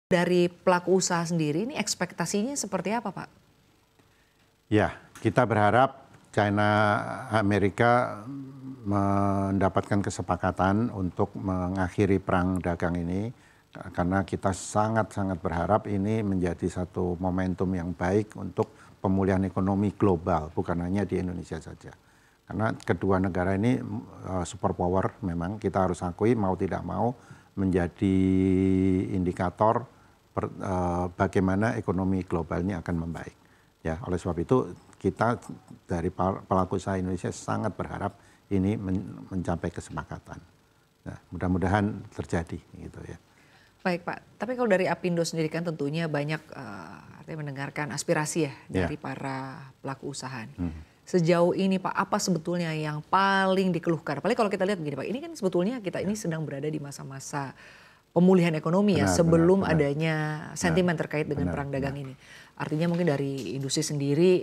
Dari pelaku usaha sendiri ini ekspektasinya seperti apa, Pak? Ya, kita berharap China Amerika mendapatkan kesepakatan untuk mengakhiri perang dagang ini karena kita sangat-sangat berharap ini menjadi satu momentum yang baik untuk pemulihan ekonomi global, bukan hanya di Indonesia saja. Karena kedua negara ini superpower memang kita harus akui mau tidak mau menjadi indikator bagaimana ekonomi global ini akan membaik. Ya, oleh sebab itu kita dari pelaku usaha Indonesia sangat berharap ini mencapai kesepakatan. Nah, mudah-mudahan terjadi gitu ya. Baik Pak, tapi kalau dari Apindo sendiri kan tentunya banyak artinya mendengarkan aspirasi ya dari para pelaku usaha. Sejauh ini Pak, apa sebetulnya yang paling dikeluhkan? Apalagi kalau kita lihat begini Pak, ini kan sebetulnya kita ini sedang berada di masa-masa pemulihan ekonomi ya sebelum adanya sentimen terkait dengan perang dagang ini. Artinya mungkin dari industri sendiri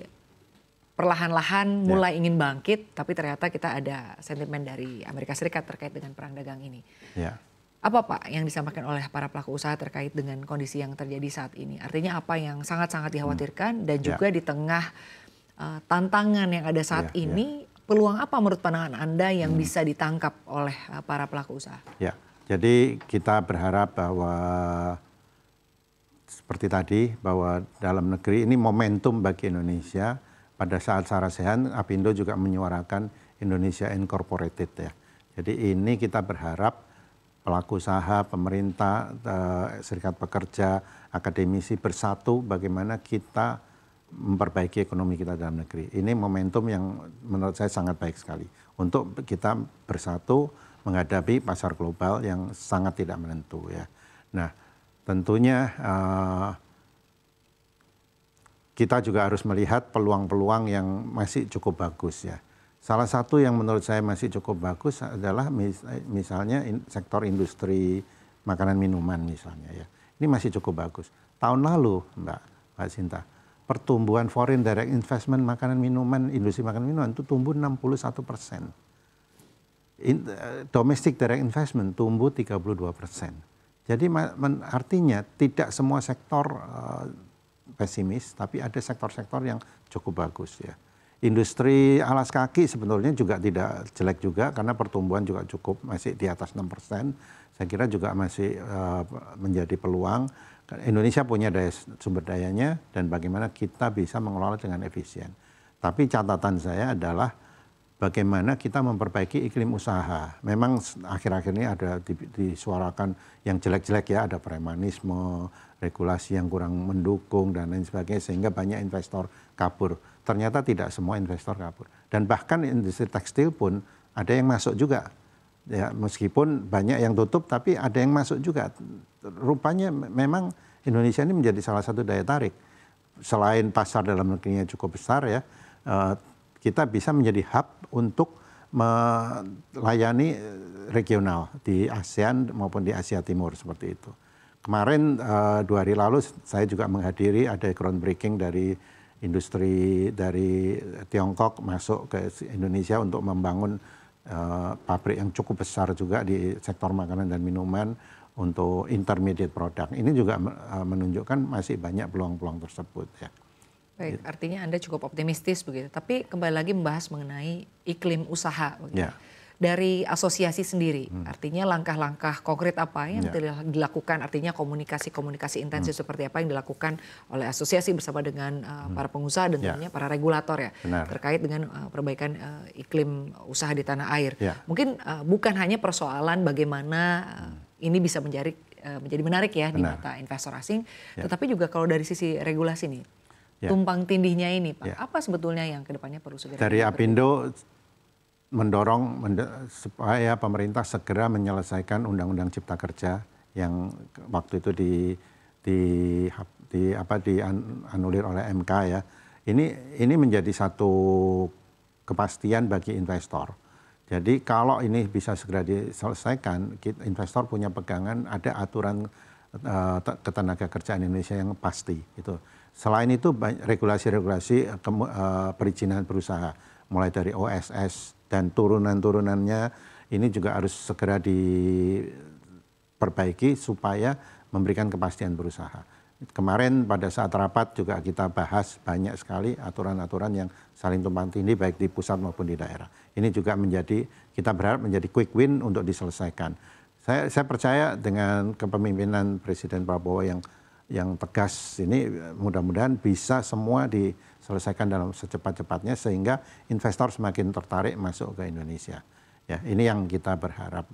perlahan-lahan mulai ingin bangkit, tapi ternyata kita ada sentimen dari Amerika Serikat terkait dengan perang dagang ini. Apa Pak yang disampaikan oleh para pelaku usaha terkait dengan kondisi yang terjadi saat ini? Artinya apa yang sangat-sangat dikhawatirkan dan juga di tengah tantangan yang ada saat ini, peluang apa menurut pandangan Anda yang bisa ditangkap oleh para pelaku usaha? Ya, jadi kita berharap bahwa seperti tadi bahwa dalam negeri ini momentum bagi Indonesia. Pada saat Sarasehan, Apindo juga menyuarakan Indonesia Incorporated ya. Jadi ini kita berharap pelaku usaha, pemerintah, serikat pekerja, akademisi bersatu bagaimana kita memperbaiki ekonomi kita dalam negeri. Ini momentum yang menurut saya sangat baik sekali untuk kita bersatu menghadapi pasar global yang sangat tidak menentu ya. Nah, tentunya kita juga harus melihat peluang-peluang yang masih cukup bagus ya. Salah satu yang menurut saya masih cukup bagus adalah misalnya sektor industri makanan minuman misalnya ya. Ini masih cukup bagus. Tahun lalu Mbak Sinta, pertumbuhan foreign direct investment makanan minuman, industri makanan minuman itu tumbuh 61%. Domestic direct investment tumbuh 32%. Jadi artinya tidak semua sektor pesimis, tapi ada sektor-sektor yang cukup bagus ya. Industri alas kaki sebetulnya juga tidak jelek juga karena pertumbuhan juga cukup masih di atas 6%. Saya kira juga masih menjadi peluang. Indonesia punya sumber dayanya dan bagaimana kita bisa mengelola dengan efisien. Tapi catatan saya adalah bagaimana kita memperbaiki iklim usaha. Memang akhir-akhir ini ada disuarakan yang jelek-jelek ya, ada premanisme, regulasi yang kurang mendukung dan lain sebagainya sehingga banyak investor kabur. Ternyata tidak semua investor kabur. Dan bahkan industri tekstil pun ada yang masuk juga. Ya, meskipun banyak yang tutup tapi ada yang masuk juga. Rupanya memang Indonesia ini menjadi salah satu daya tarik. Selain pasar dalam negerinya cukup besar ya, kita bisa menjadi hub untuk melayani regional di ASEAN maupun di Asia Timur seperti itu. Kemarin 2 hari lalu saya juga menghadiri ada groundbreaking dari industri dari Tiongkok masuk ke Indonesia untuk membangun pabrik yang cukup besar juga di sektor makanan dan minuman untuk intermediate product. Ini juga menunjukkan masih banyak peluang-peluang tersebut ya. Baik, artinya Anda cukup optimistis begitu. Tapi kembali lagi membahas mengenai iklim usaha. Begitu. Dari asosiasi sendiri, artinya langkah-langkah konkret apa yang dilakukan, artinya komunikasi-komunikasi intensif seperti apa yang dilakukan oleh asosiasi bersama dengan para pengusaha dan tentunya para regulator ya, terkait dengan perbaikan iklim usaha di tanah air. Mungkin bukan hanya persoalan bagaimana ini bisa menjadi menarik ya di mata investor asing, tetapi juga kalau dari sisi regulasi nih, tumpang tindihnya ini Pak, apa sebetulnya yang kedepannya perlu segera dari Apindo mendorong supaya pemerintah segera menyelesaikan Undang-Undang Cipta Kerja yang waktu itu dianulir oleh MK ya. Ini menjadi satu kepastian bagi investor. Jadi kalau ini bisa segera diselesaikan, investor punya pegangan ada aturan ketenaga kerjaan Indonesia yang pasti itu. Selain itu regulasi-regulasi perizinan berusaha mulai dari OSS dan turunan-turunannya ini juga harus segera diperbaiki supaya memberikan kepastian berusaha. Kemarin pada saat rapat juga kita bahas banyak sekali aturan-aturan yang saling tumpang tindih baik di pusat maupun di daerah. Ini juga kita berharap menjadi quick win untuk diselesaikan. Saya percaya dengan kepemimpinan Presiden Prabowo yang tegas ini mudah-mudahan bisa semua diselesaikan dalam secepat-cepatnya sehingga investor semakin tertarik masuk ke Indonesia. Ya, ini yang kita berharap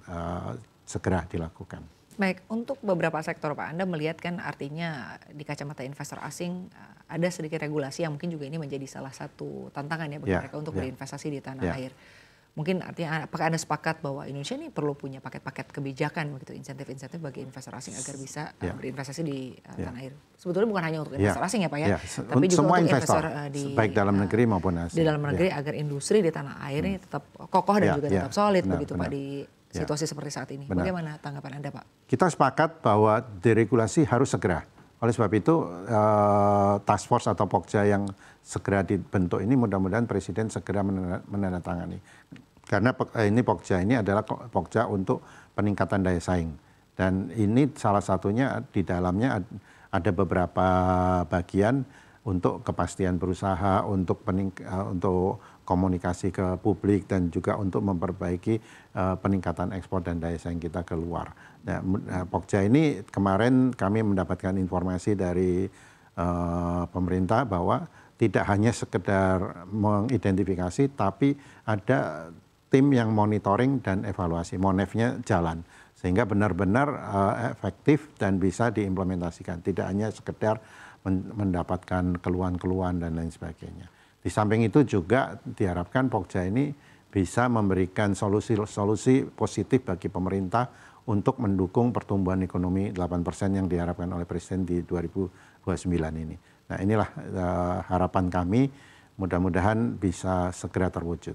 segera dilakukan. Baik, untuk beberapa sektor Pak, Anda melihat kan artinya di kacamata investor asing ada sedikit regulasi yang mungkin juga ini menjadi salah satu tantangan ya bagi mereka untuk berinvestasi di tanah air. Mungkin artinya apakah Anda sepakat bahwa Indonesia ini perlu punya paket-paket kebijakan begitu, insentif-insentif bagi investor asing agar bisa berinvestasi di tanah air. Sebetulnya bukan hanya untuk investor asing ya Pak ya, tapi juga semua untuk investor di baik dalam negeri maupun asing. Di dalam negeri agar industri di tanah air ini tetap kokoh dan juga tetap solid begitu Pak di situasi seperti saat ini. Bagaimana tanggapan Anda Pak? Kita sepakat bahwa deregulasi harus segera. Oleh sebab itu task force atau Pokja yang segera dibentuk ini mudah-mudahan Presiden segera menandatangani. Karena ini Pokja ini adalah Pokja untuk peningkatan daya saing. Dan ini salah satunya di dalamnya ada beberapa bagian untuk kepastian berusaha, untuk komunikasi ke publik dan juga untuk memperbaiki peningkatan ekspor dan daya saing kita keluar. Nah, Pokja ini kemarin kami mendapatkan informasi dari pemerintah bahwa tidak hanya sekedar mengidentifikasi, tapi ada tim yang monitoring dan evaluasi, monefnya jalan. Sehingga benar-benar efektif dan bisa diimplementasikan. Tidak hanya sekedar mendapatkan keluhan-keluhan dan lain sebagainya. Di samping itu juga diharapkan Pokja ini bisa memberikan solusi positif bagi pemerintah untuk mendukung pertumbuhan ekonomi 8% yang diharapkan oleh Presiden di 2029 ini. Nah inilah harapan kami, mudah-mudahan bisa segera terwujud.